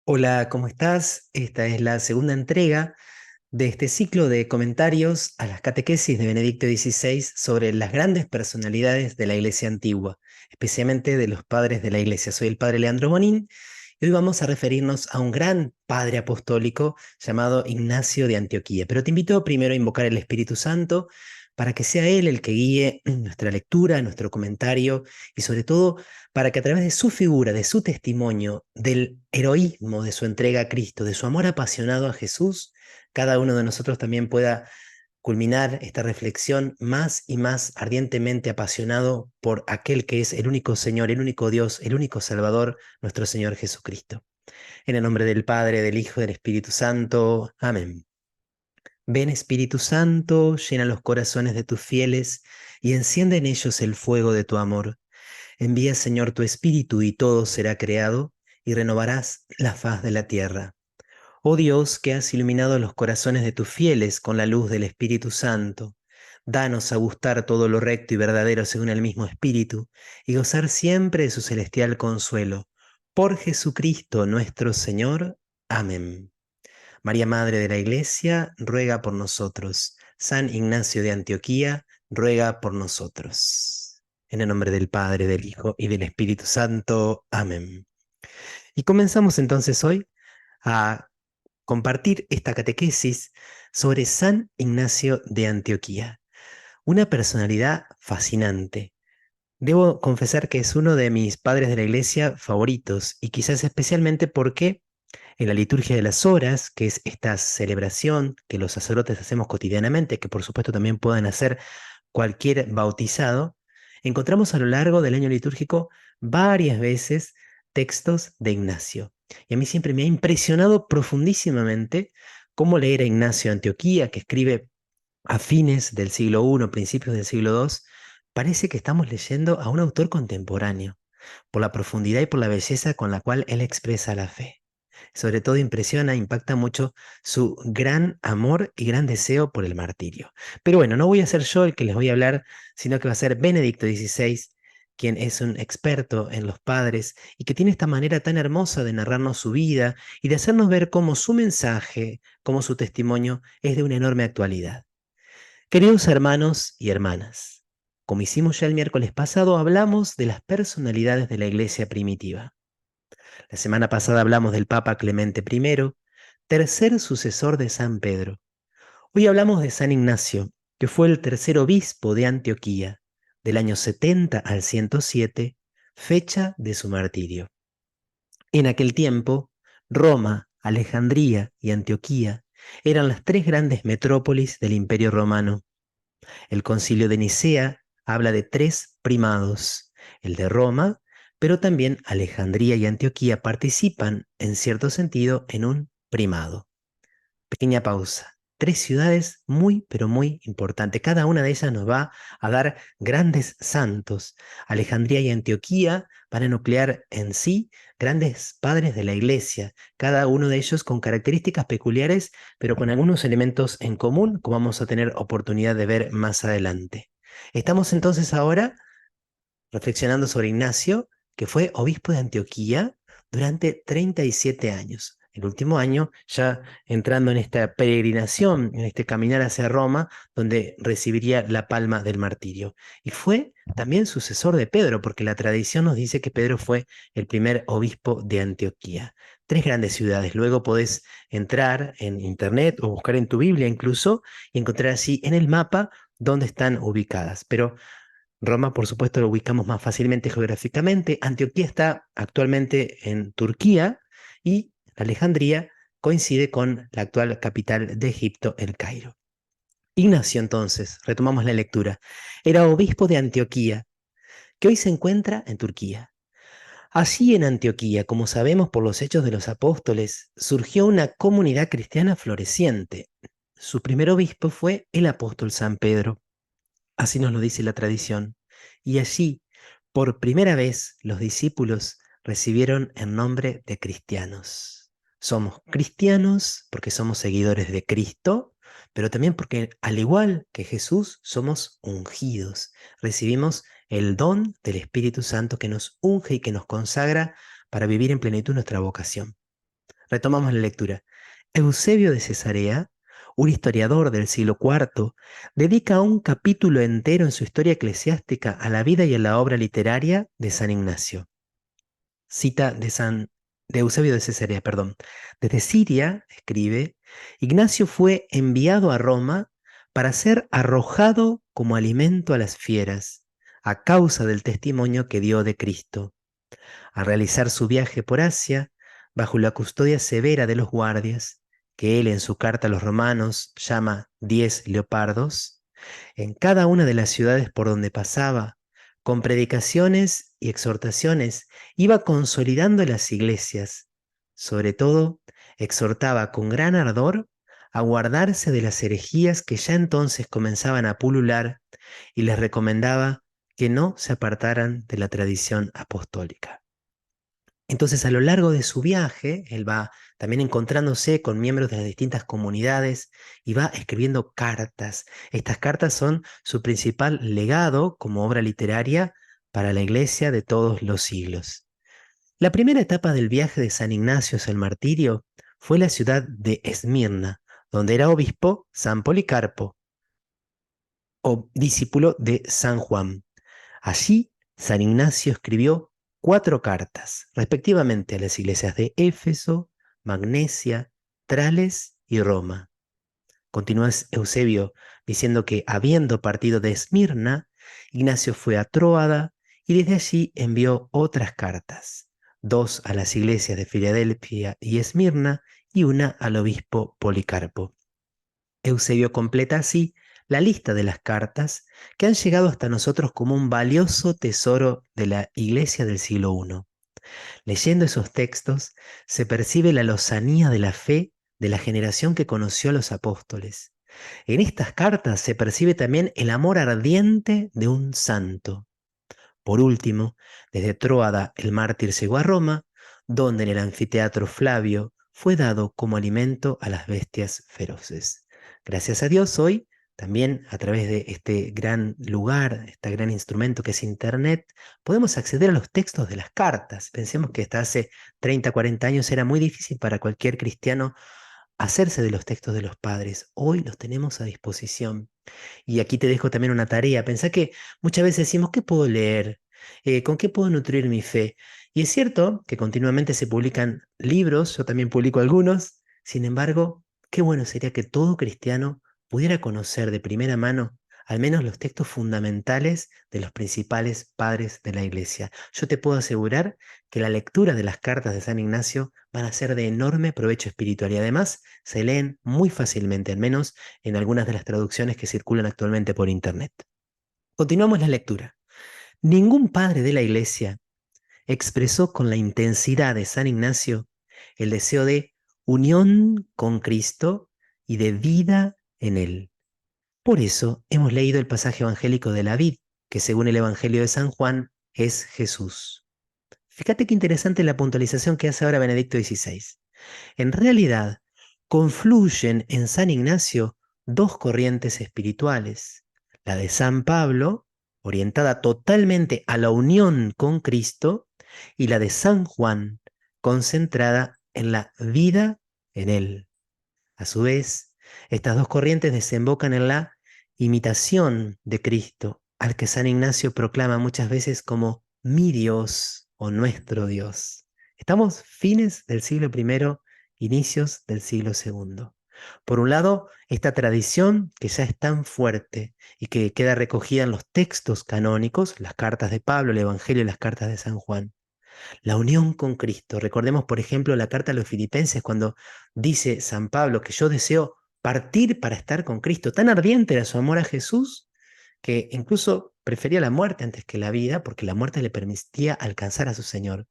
Hola, ¿cómo estás? Esta es la segunda entrega de este ciclo de comentarios a las catequesis de Benedicto XVI sobre las grandes personalidades de la Iglesia antigua, especialmente de los padres de la Iglesia. Soy el padre Leandro Bonín y hoy vamos a referirnos a un gran padre apostólico llamado Ignacio de Antioquía. Pero te invito primero a invocar el Espíritu Santo para que sea Él el que guíe nuestra lectura, nuestro comentario y sobre todo para que a través de su figura, de su testimonio, del heroísmo de su entrega a Cristo, de su amor apasionado a Jesús, cada uno de nosotros también pueda culminar esta reflexión más y más ardientemente apasionado por aquel que es el único Señor, el único Dios, el único Salvador, nuestro Señor Jesucristo. En el nombre del Padre, del Hijo y del Espíritu Santo. Amén. Ven Espíritu Santo, llena los corazones de tus fieles y enciende en ellos el fuego de tu amor. Envía, Señor, tu Espíritu y todo será creado y renovarás la faz de la tierra. Oh Dios, que has iluminado los corazones de tus fieles con la luz del Espíritu Santo, danos a gustar todo lo recto y verdadero según el mismo Espíritu, y gozar siempre de su celestial consuelo. Por Jesucristo nuestro Señor. Amén. María, Madre de la Iglesia, ruega por nosotros. San Ignacio de Antioquía, ruega por nosotros. En el nombre del Padre, del Hijo y del Espíritu Santo. Amén. Y comenzamos entonces hoy a compartir esta catequesis sobre San Ignacio de Antioquía, una personalidad fascinante. Debo confesar que es uno de mis padres de la iglesia favoritos y quizás especialmente porque en la liturgia de las horas, que es esta celebración que los sacerdotes hacemos cotidianamente, que por supuesto también pueden hacer cualquier bautizado, encontramos a lo largo del año litúrgico varias veces textos de Ignacio. Y a mí siempre me ha impresionado profundísimamente cómo leer a Ignacio de Antioquía, que escribe a fines del siglo I, principios del siglo II. Parece que estamos leyendo a un autor contemporáneo, por la profundidad y por la belleza con la cual él expresa la fe. Sobre todo impresiona, impacta mucho su gran amor y gran deseo por el martirio. Pero bueno, no voy a ser yo el que les voy a hablar, sino que va a ser Benedicto XVI, quien es un experto en los padres y que tiene esta manera tan hermosa de narrarnos su vida y de hacernos ver cómo su mensaje, cómo su testimonio es de una enorme actualidad. Queridos hermanos y hermanas, como hicimos ya el miércoles pasado, hablamos de las personalidades de la iglesia primitiva. La semana pasada hablamos del Papa Clemente I, tercer sucesor de San Pedro. Hoy hablamos de San Ignacio, que fue el tercer obispo de Antioquía, del año 70 al 107, fecha de su martirio. En aquel tiempo, Roma, Alejandría y Antioquía eran las tres grandes metrópolis del Imperio Romano. El Concilio de Nicea habla de tres primados, el de Roma, pero también Alejandría y Antioquía participan, en cierto sentido, en un primado. Pequeña pausa. Tres ciudades muy, pero muy importantes. Cada una de ellas nos va a dar grandes santos. Alejandría y Antioquía van a nuclear en sí grandes padres de la iglesia, cada uno de ellos con características peculiares, pero con algunos elementos en común, como vamos a tener oportunidad de ver más adelante. Estamos entonces ahora reflexionando sobre Ignacio, que fue obispo de Antioquía durante 37 años. El último año ya entrando en esta peregrinación, en este caminar hacia Roma, donde recibiría la palma del martirio. Y fue también sucesor de Pedro, porque la tradición nos dice que Pedro fue el primer obispo de Antioquía. Tres grandes ciudades. Luego podés entrar en internet o buscar en tu Biblia incluso y encontrar así en el mapa dónde están ubicadas. Pero Roma, por supuesto, lo ubicamos más fácilmente geográficamente. Antioquía está actualmente en Turquía y Alejandría coincide con la actual capital de Egipto, el Cairo. Ignacio, entonces, retomamos la lectura, era obispo de Antioquía, que hoy se encuentra en Turquía. Así en Antioquía, como sabemos por los hechos de los apóstoles, surgió una comunidad cristiana floreciente. Su primer obispo fue el apóstol San Pedro. Así nos lo dice la tradición. Y allí, por primera vez, los discípulos recibieron el nombre de cristianos. Somos cristianos porque somos seguidores de Cristo, pero también porque, al igual que Jesús, somos ungidos. Recibimos el don del Espíritu Santo que nos unge y que nos consagra para vivir en plenitud nuestra vocación. Retomamos la lectura. Eusebio de Cesarea, un historiador del siglo IV, dedica un capítulo entero en su historia eclesiástica a la vida y a la obra literaria de San Ignacio. Cita de Eusebio de Cesarea, perdón. Desde Siria, escribe, Ignacio fue enviado a Roma para ser arrojado como alimento a las fieras, a causa del testimonio que dio de Cristo. Al realizar su viaje por Asia, bajo la custodia severa de los guardias, que él en su carta a los romanos llama 10 leopardos, en cada una de las ciudades por donde pasaba, con predicaciones y exhortaciones, iba consolidando las iglesias. Sobre todo, exhortaba con gran ardor a guardarse de las herejías que ya entonces comenzaban a pulular y les recomendaba que no se apartaran de la tradición apostólica. Entonces, a lo largo de su viaje, él va también encontrándose con miembros de las distintas comunidades y va escribiendo cartas. Estas cartas son su principal legado como obra literaria para la iglesia de todos los siglos. La primera etapa del viaje de San Ignacio hacia el martirio fue la ciudad de Esmirna, donde era obispo San Policarpo, o discípulo de San Juan. Allí, San Ignacio escribió 4 cartas, respectivamente a las iglesias de Éfeso, Magnesia, Trales y Roma. Continúa Eusebio diciendo que, habiendo partido de Esmirna, Ignacio fue a Tróada y desde allí envió otras cartas, 2 a las iglesias de Filadelfia y Esmirna y una al obispo Policarpo. Eusebio completa así la lista de las cartas que han llegado hasta nosotros como un valioso tesoro de la Iglesia del siglo I. Leyendo esos textos se percibe la lozanía de la fe de la generación que conoció a los apóstoles. En estas cartas se percibe también el amor ardiente de un santo. Por último, desde Tróada el mártir llegó a Roma, donde en el anfiteatro Flavio fue dado como alimento a las bestias feroces. Gracias a Dios hoy, también a través de este gran lugar, este gran instrumento que es Internet, podemos acceder a los textos de las cartas. Pensemos que hasta hace 30, 40 años era muy difícil para cualquier cristiano hacerse de los textos de los padres. Hoy los tenemos a disposición. Y aquí te dejo también una tarea. Pensá que muchas veces decimos, ¿qué puedo leer? ¿Con qué puedo nutrir mi fe? Y es cierto que continuamente se publican libros, yo también publico algunos, sin embargo, qué bueno sería que todo cristiano pudiera conocer de primera mano al menos los textos fundamentales de los principales padres de la iglesia. Yo te puedo asegurar que la lectura de las cartas de San Ignacio van a ser de enorme provecho espiritual y además se leen muy fácilmente, al menos en algunas de las traducciones que circulan actualmente por Internet. Continuamos la lectura. Ningún padre de la iglesia expresó con la intensidad de San Ignacio el deseo de unión con Cristo y de vida en Él. Por eso hemos leído el pasaje evangélico de la vid, que según el Evangelio de San Juan es Jesús. Fíjate qué interesante la puntualización que hace ahora Benedicto XVI. En realidad, confluyen en San Ignacio 2 corrientes espirituales, la de San Pablo, orientada totalmente a la unión con Cristo, y la de San Juan, concentrada en la vida en Él. A su vez, estas 2 corrientes desembocan en la imitación de Cristo, al que San Ignacio proclama muchas veces como mi Dios o nuestro Dios. Estamos fines del siglo I, inicios del siglo II. Por un lado, esta tradición que ya es tan fuerte y que queda recogida en los textos canónicos, las cartas de Pablo, el Evangelio y las cartas de San Juan. La unión con Cristo. Recordemos, por ejemplo, la carta a los Filipenses cuando dice San Pablo que yo deseo partir para estar con Cristo. Tan ardiente era su amor a Jesús que incluso prefería la muerte antes que la vida porque la muerte le permitía alcanzar a su Señor.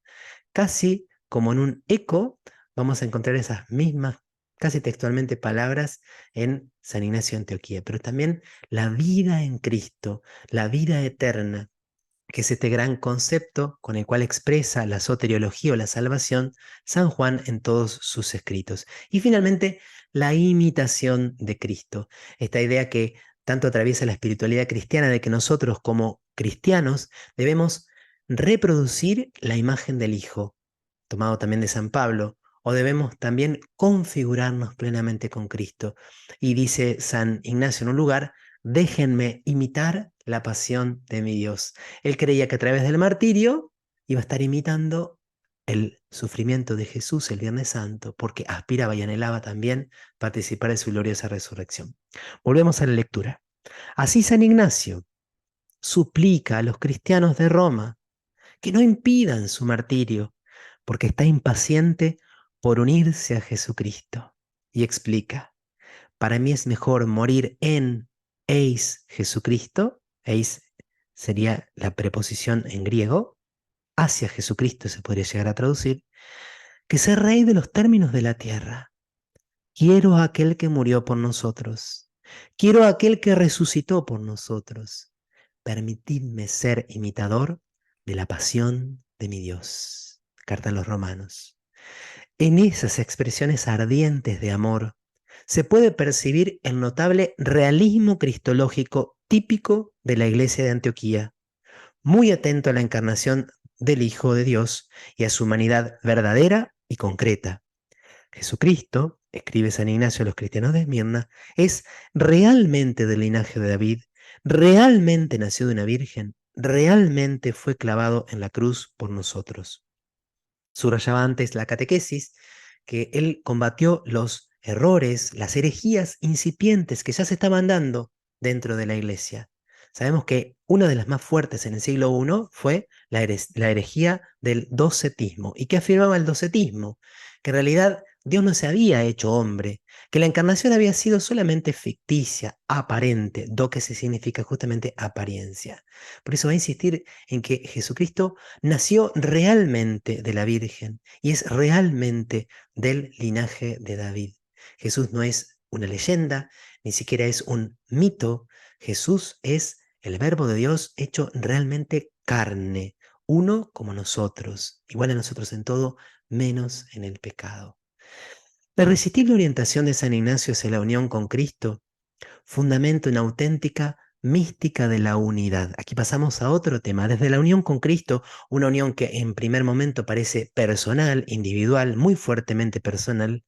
Casi como en un eco vamos a encontrar esas mismas, casi textualmente, palabras en San Ignacio de Antioquía, pero también la vida en Cristo, la vida eterna, que es este gran concepto con el cual expresa la soteriología o la salvación San Juan en todos sus escritos. Y finalmente, la imitación de Cristo, esta idea que tanto atraviesa la espiritualidad cristiana de que nosotros como cristianos debemos reproducir la imagen del Hijo, tomado también de San Pablo, o debemos también configurarnos plenamente con Cristo? Y dice San Ignacio en un lugar, déjenme imitar la pasión de mi Dios. Él creía que a través del martirio iba a estar imitando el sufrimiento de Jesús el Viernes Santo, porque aspiraba y anhelaba también participar de su gloriosa resurrección. Volvemos a la lectura. Así San Ignacio suplica a los cristianos de Roma que no impidan su martirio, porque está impaciente por unirse a Jesucristo. Y explica, para mí es mejor morir en eis Jesucristo, eis sería la preposición en griego, hacia Jesucristo se podría llegar a traducir, que ser rey de los términos de la tierra. Quiero a aquel que murió por nosotros. Quiero a aquel que resucitó por nosotros. Permitidme ser imitador de la pasión de mi Dios. Carta a los Romanos. En esas expresiones ardientes de amor se puede percibir el notable realismo cristológico típico de la iglesia de Antioquía, muy atento a la encarnación del Hijo de Dios y a su humanidad verdadera y concreta. Jesucristo, escribe San Ignacio a los cristianos de Esmirna, es realmente del linaje de David, realmente nació de una virgen, realmente fue clavado en la cruz por nosotros. Subrayaba antes la catequesis que él combatió los errores, las herejías incipientes que ya se estaban dando dentro de la iglesia. Sabemos que una de las más fuertes en el siglo I fue la herejía del docetismo. ¿Y qué afirmaba el docetismo? Que en realidad Dios no se había hecho hombre, que la encarnación había sido solamente ficticia, aparente, do que se significa justamente apariencia. Por eso va a insistir en que Jesucristo nació realmente de la Virgen y es realmente del linaje de David. Jesús no es una leyenda, ni siquiera es un mito. Jesús es el Verbo de Dios hecho realmente carne, uno como nosotros, igual a nosotros en todo, menos en el pecado. La irresistible orientación de San Ignacio hacia la unión con Cristo fundamenta una auténtica mística de la unidad. Aquí pasamos a otro tema. Desde la unión con Cristo, una unión que en primer momento parece personal, individual, muy fuertemente personal,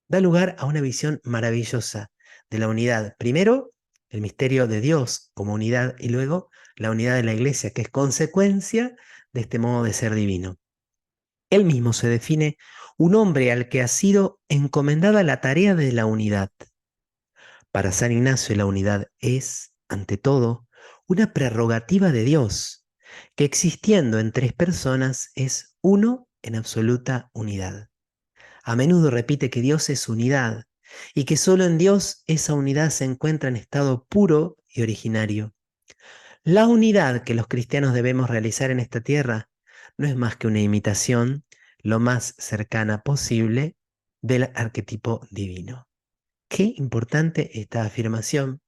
da lugar a una visión maravillosa de la unidad. Primero, el misterio de Dios como unidad y luego la unidad de la Iglesia, que es consecuencia de este modo de ser divino. Él mismo se define un hombre al que ha sido encomendada la tarea de la unidad. Para San Ignacio la unidad es, ante todo, una prerrogativa de Dios, que existiendo en tres personas es uno en absoluta unidad. A menudo repite que Dios es unidad y que solo en Dios esa unidad se encuentra en estado puro y originario. La unidad que los cristianos debemos realizar en esta tierra no es más que una imitación lo más cercana posible del arquetipo divino. Qué importante esta afirmación,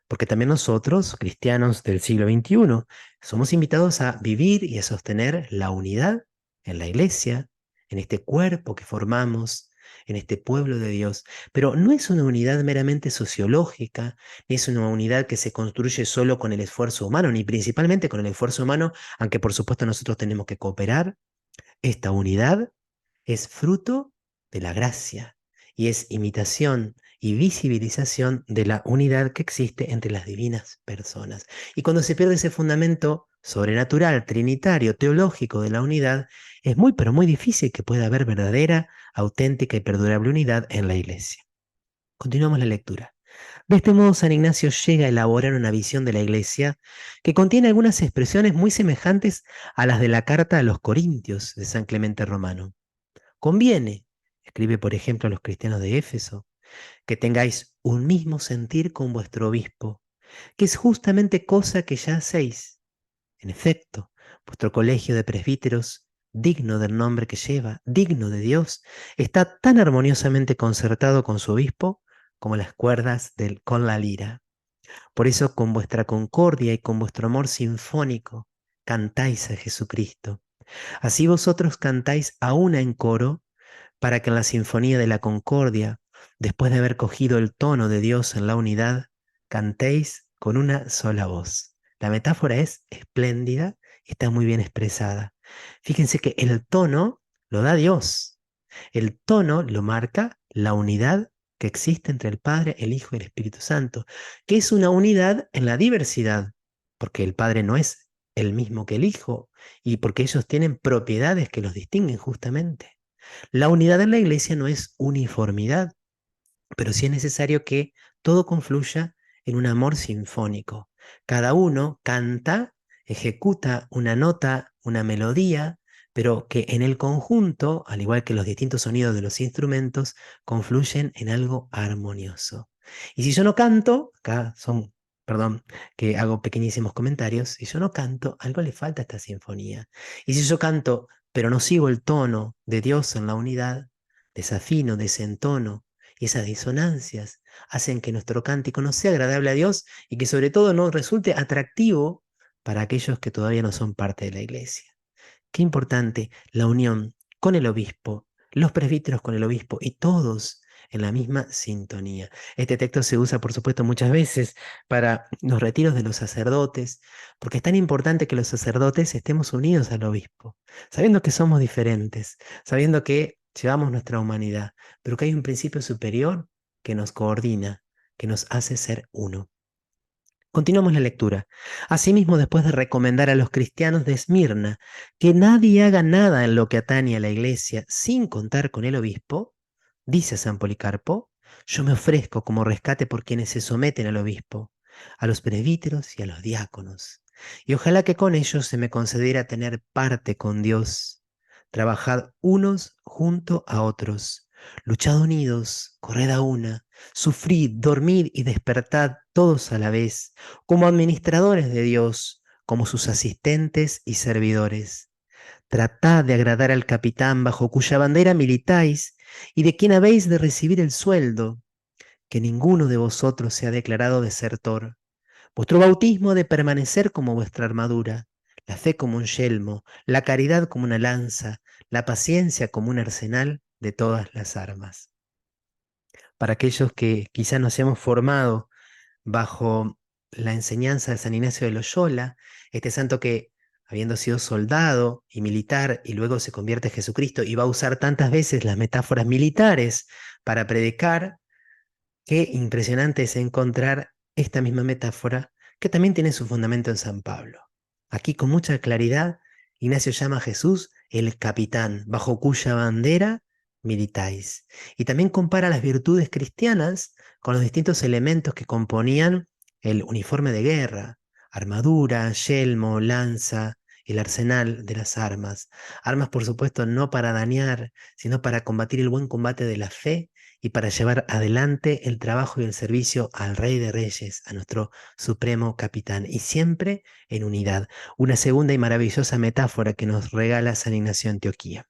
porque también nosotros, cristianos del siglo XXI, somos invitados a vivir y a sostener la unidad en la iglesia, en este cuerpo que formamos, en este pueblo de Dios. Pero no es una unidad meramente sociológica, ni es una unidad que se construye solo con el esfuerzo humano, ni principalmente con el esfuerzo humano, aunque por supuesto nosotros tenemos que cooperar. Esta unidad es fruto de la gracia y es imitación y visibilización de la unidad que existe entre las divinas personas. Y cuando se pierde ese fundamento sobrenatural, trinitario, teológico de la unidad, es muy, pero muy difícil que pueda haber verdadera, auténtica y perdurable unidad en la Iglesia. Continuamos la lectura. De este modo, San Ignacio llega a elaborar una visión de la Iglesia que contiene algunas expresiones muy semejantes a las de la carta a los Corintios de San Clemente Romano. Conviene, escribe por ejemplo a los cristianos de Éfeso, que tengáis un mismo sentir con vuestro obispo, que es justamente cosa que ya hacéis. En efecto, vuestro colegio de presbíteros, digno del nombre que lleva, digno de Dios, está tan armoniosamente concertado con su obispo como las cuerdas con la lira. Por eso, con vuestra concordia y con vuestro amor sinfónico, cantáis a Jesucristo. Así vosotros cantáis a una en coro, para que en la sinfonía de la concordia, después de haber cogido el tono de Dios en la unidad, cantéis con una sola voz. La metáfora es espléndida y está muy bien expresada. Fíjense que el tono lo da Dios. El tono lo marca la unidad que existe entre el Padre, el Hijo y el Espíritu Santo, que es una unidad en la diversidad, porque el Padre no es el mismo que el Hijo y porque ellos tienen propiedades que los distinguen justamente. La unidad en la iglesia no es uniformidad, pero sí es necesario que todo confluya en un amor sinfónico. Cada uno canta, ejecuta una nota, una melodía, pero que en el conjunto, al igual que los distintos sonidos de los instrumentos, confluyen en algo armonioso. Y si yo no canto, acá son, perdón, que hago pequeñísimos comentarios, si yo no canto, algo le falta a esta sinfonía. Y si yo canto, pero no sigo el tono de Dios en la unidad, desafino, desentono, y esas disonancias hacen que nuestro cántico no sea agradable a Dios y que sobre todo no resulte atractivo para aquellos que todavía no son parte de la iglesia. Qué importante la unión con el obispo, los presbíteros con el obispo y todos en la misma sintonía. Este texto se usa, por supuesto, muchas veces para los retiros de los sacerdotes, porque es tan importante que los sacerdotes estemos unidos al obispo, sabiendo que somos diferentes, sabiendo que llevamos nuestra humanidad, pero que hay un principio superior que nos coordina, que nos hace ser uno. Continuamos la lectura. Asimismo, después de recomendar a los cristianos de Esmirna que nadie haga nada en lo que atañe a la iglesia sin contar con el obispo, dice San Policarpo, yo me ofrezco como rescate por quienes se someten al obispo, a los presbíteros y a los diáconos. Y ojalá que con ellos se me concediera tener parte con Dios. Trabajad unos junto a otros. Luchad unidos, corred a una, sufrid, dormid y despertad todos a la vez, como administradores de Dios, como sus asistentes y servidores. Tratad de agradar al capitán bajo cuya bandera militáis y de quien habéis de recibir el sueldo, que ninguno de vosotros sea declarado desertor. Vuestro bautismo ha de permanecer como vuestra armadura, la fe como un yelmo, la caridad como una lanza, la paciencia como un arsenal de todas las armas. Para aquellos que quizá nos hemos formado bajo la enseñanza de San Ignacio de Loyola, este santo que, habiendo sido soldado y militar y luego se convierte en Jesucristo y va a usar tantas veces las metáforas militares para predicar, qué impresionante es encontrar esta misma metáfora que también tiene su fundamento en San Pablo. Aquí con mucha claridad, Ignacio llama a Jesús el capitán, bajo cuya bandera militáis. Y también compara las virtudes cristianas con los distintos elementos que componían el uniforme de guerra, armadura, yelmo, lanza, el arsenal de las armas. Armas, por supuesto, no para dañar, sino para combatir el buen combate de la fe y para llevar adelante el trabajo y el servicio al Rey de Reyes, a nuestro Supremo Capitán, y siempre en unidad. Una segunda y maravillosa metáfora que nos regala San Ignacio de Antioquía.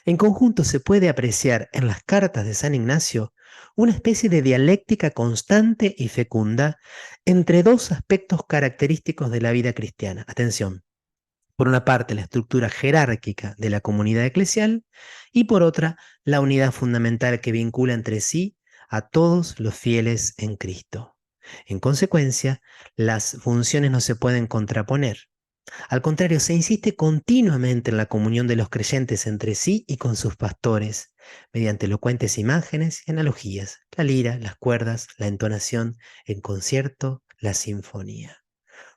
En conjunto se puede apreciar en las cartas de San Ignacio una especie de dialéctica constante y fecunda entre dos aspectos característicos de la vida cristiana. Atención. Por una parte, la estructura jerárquica de la comunidad eclesial y por otra, la unidad fundamental que vincula entre sí a todos los fieles en Cristo. En consecuencia, las funciones no se pueden contraponer. Al contrario, se insiste continuamente en la comunión de los creyentes entre sí y con sus pastores, mediante elocuentes imágenes y analogías, la lira, las cuerdas, la entonación, el concierto, la sinfonía.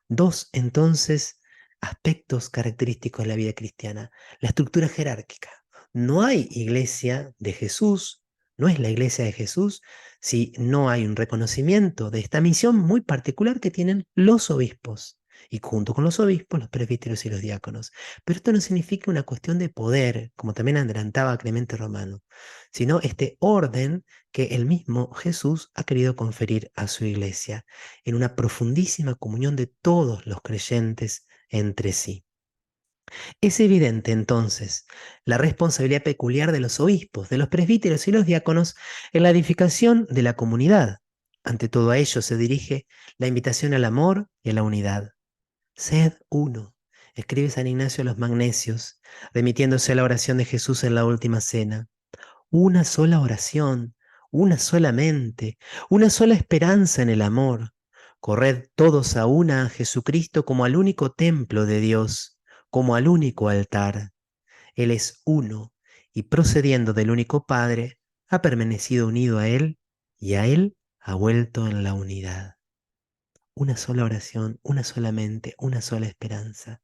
Dos, entonces, aspectos característicos de la vida cristiana. La estructura jerárquica. No hay iglesia de Jesús, no es la iglesia de Jesús si no hay un reconocimiento de esta misión muy particular que tienen los obispos. Y junto con los obispos, los presbíteros y los diáconos. Pero esto no significa una cuestión de poder, como también adelantaba Clemente Romano, sino este orden que el mismo Jesús ha querido conferir a su iglesia en una profundísima comunión de todos los creyentes entre sí. Es evidente entonces la responsabilidad peculiar de los obispos, de los presbíteros y los diáconos en la edificación de la comunidad. Ante todo a ellos se dirige la invitación al amor y a la unidad. Sed uno, escribe San Ignacio a los Magnesios, remitiéndose a la oración de Jesús en la última cena. Una sola oración, una sola mente, una sola esperanza en el amor. Corred todos a una a Jesucristo como al único templo de Dios, como al único altar. Él es uno y procediendo del único Padre, ha permanecido unido a Él y a Él ha vuelto en la unidad. Una sola oración, una sola mente, una sola esperanza.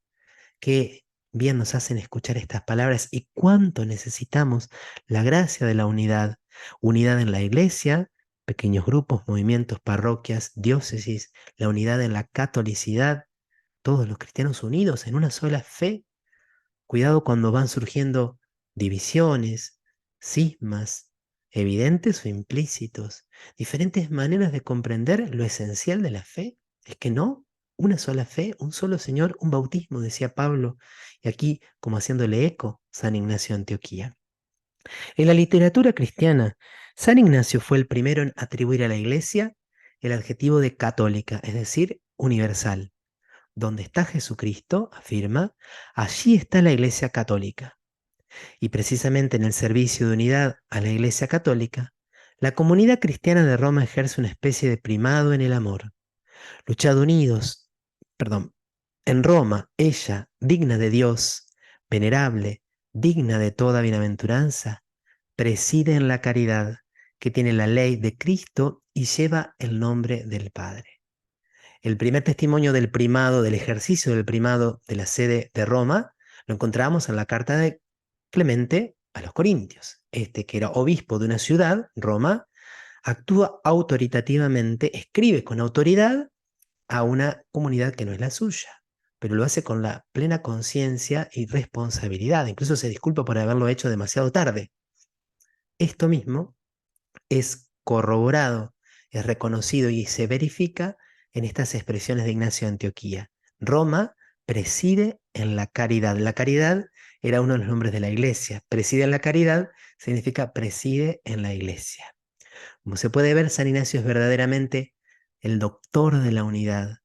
Qué bien nos hacen escuchar estas palabras y cuánto necesitamos la gracia de la unidad. Unidad en la iglesia, pequeños grupos, movimientos, parroquias, diócesis, la unidad en la catolicidad, todos los cristianos unidos en una sola fe. Cuidado cuando van surgiendo divisiones, cismas, evidentes o implícitos, diferentes maneras de comprender lo esencial de la fe. Es que no, una sola fe, un solo Señor, un bautismo, decía Pablo, y aquí como haciéndole eco, San Ignacio de Antioquía. En la literatura cristiana, San Ignacio fue el primero en atribuir a la Iglesia el adjetivo de católica, es decir, universal. Donde está Jesucristo, afirma, allí está la Iglesia Católica. Y precisamente en el servicio de unidad a la Iglesia Católica, la comunidad cristiana de Roma ejerce una especie de primado en el amor. Luchad unidos, perdón, en Roma, ella, digna de Dios, venerable, digna de toda bienaventuranza, preside en la caridad, que tiene la ley de Cristo y lleva el nombre del Padre. El primer testimonio del primado, del ejercicio del primado de la sede de Roma, lo encontramos en la carta de Clemente a los Corintios. Este, que era obispo de una ciudad, Roma, actúa autoritativamente, escribe con autoridad a una comunidad que no es la suya, pero lo hace con la plena conciencia y responsabilidad. Incluso se disculpa por haberlo hecho demasiado tarde. Esto mismo es corroborado, es reconocido y se verifica en estas expresiones de Ignacio de Antioquía. Roma preside en la caridad. La caridad era uno de los nombres de la iglesia. Preside en la caridad significa preside en la iglesia. Como se puede ver, San Ignacio es verdaderamente el doctor de la unidad.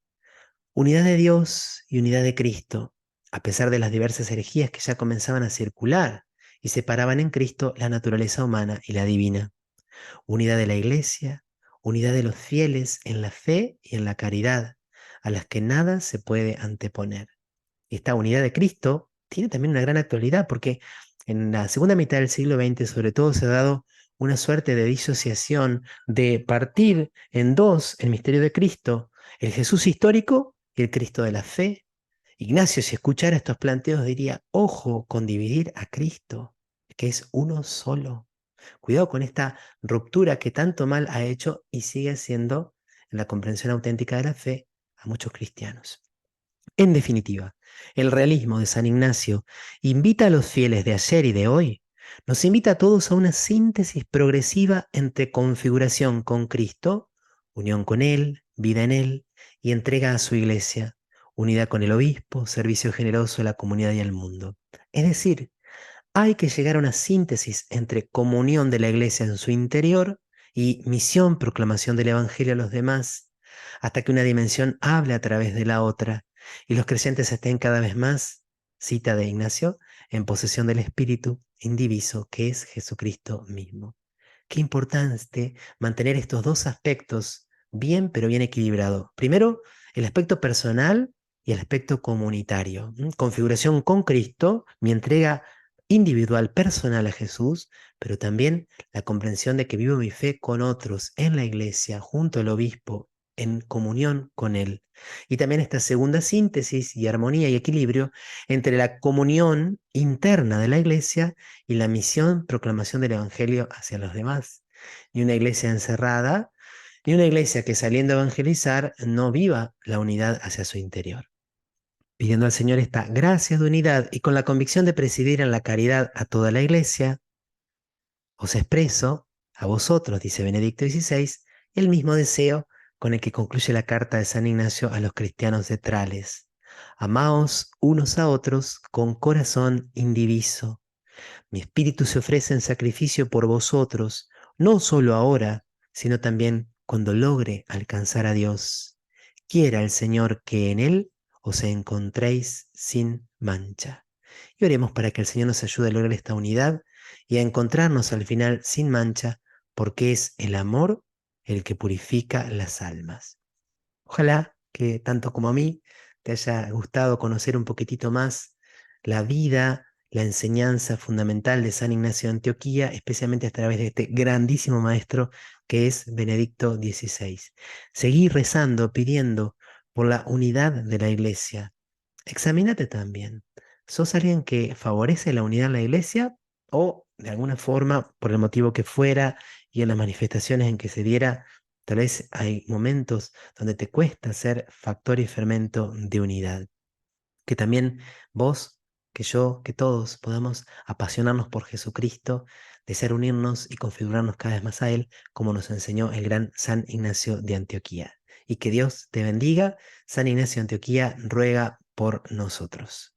Unidad de Dios y unidad de Cristo, a pesar de las diversas herejías que ya comenzaban a circular y separaban en Cristo la naturaleza humana y la divina. Unidad de la iglesia, unidad de los fieles en la fe y en la caridad, a las que nada se puede anteponer. Esta unidad de Cristo tiene también una gran actualidad porque en la segunda mitad del siglo XX sobre todo se ha dado una suerte de disociación, de partir en dos el misterio de Cristo, el Jesús histórico y el Cristo de la fe. Ignacio, si escuchara estos planteos, diría, ojo con dividir a Cristo, que es uno solo. Cuidado con esta ruptura que tanto mal ha hecho y sigue haciendo en la comprensión auténtica de la fe a muchos cristianos. En definitiva, el realismo de San Ignacio invita a los fieles de ayer y de hoy, nos invita a todos a una síntesis progresiva entre configuración con Cristo, unión con Él, vida en Él y entrega a su iglesia, unidad con el obispo, servicio generoso a la comunidad y al mundo. Es decir, hay que llegar a una síntesis entre comunión de la iglesia en su interior y misión, proclamación del Evangelio a los demás, hasta que una dimensión hable a través de la otra y los creyentes estén cada vez más, cita de Ignacio, en posesión del Espíritu indiviso que es Jesucristo mismo. Qué importante mantener estos dos aspectos bien, pero bien equilibrados. Primero, el aspecto personal y el aspecto comunitario. Configuración con Cristo, mi entrega individual, personal a Jesús, pero también la comprensión de que vivo mi fe con otros en la iglesia, junto al obispo, en comunión con él. Y también esta segunda síntesis y armonía y equilibrio entre la comunión interna de la iglesia y la misión, proclamación del Evangelio hacia los demás. Ni una iglesia encerrada, ni una iglesia que saliendo a evangelizar no viva la unidad hacia su interior. Pidiendo al Señor esta gracia de unidad y con la convicción de presidir en la caridad a toda la iglesia, os expreso a vosotros, dice Benedicto XVI, el mismo deseo con el que concluye la carta de San Ignacio a los cristianos de Trales. Amaos unos a otros con corazón indiviso. Mi espíritu se ofrece en sacrificio por vosotros, no solo ahora, sino también cuando logre alcanzar a Dios. Quiera el Señor que en Él os encontréis sin mancha. Y oremos para que el Señor nos ayude a lograr esta unidad y a encontrarnos al final sin mancha, porque es el amor el que purifica las almas. Ojalá que tanto como a mí te haya gustado conocer un poquitito más la vida la enseñanza fundamental de San Ignacio de Antioquía, especialmente a través de este grandísimo maestro que es Benedicto XVI. Seguí rezando, pidiendo por la unidad de la iglesia. Examínate también. ¿Sos alguien que favorece la unidad en la iglesia o de alguna forma, por el motivo que fuera y en las manifestaciones en que se diera, tal vez hay momentos donde te cuesta ser factor y fermento de unidad? Que también vos, que yo, que todos podamos apasionarnos por Jesucristo, desear unirnos y configurarnos cada vez más a Él, como nos enseñó el gran San Ignacio de Antioquía. Y que Dios te bendiga. San Ignacio de Antioquía ruega por nosotros.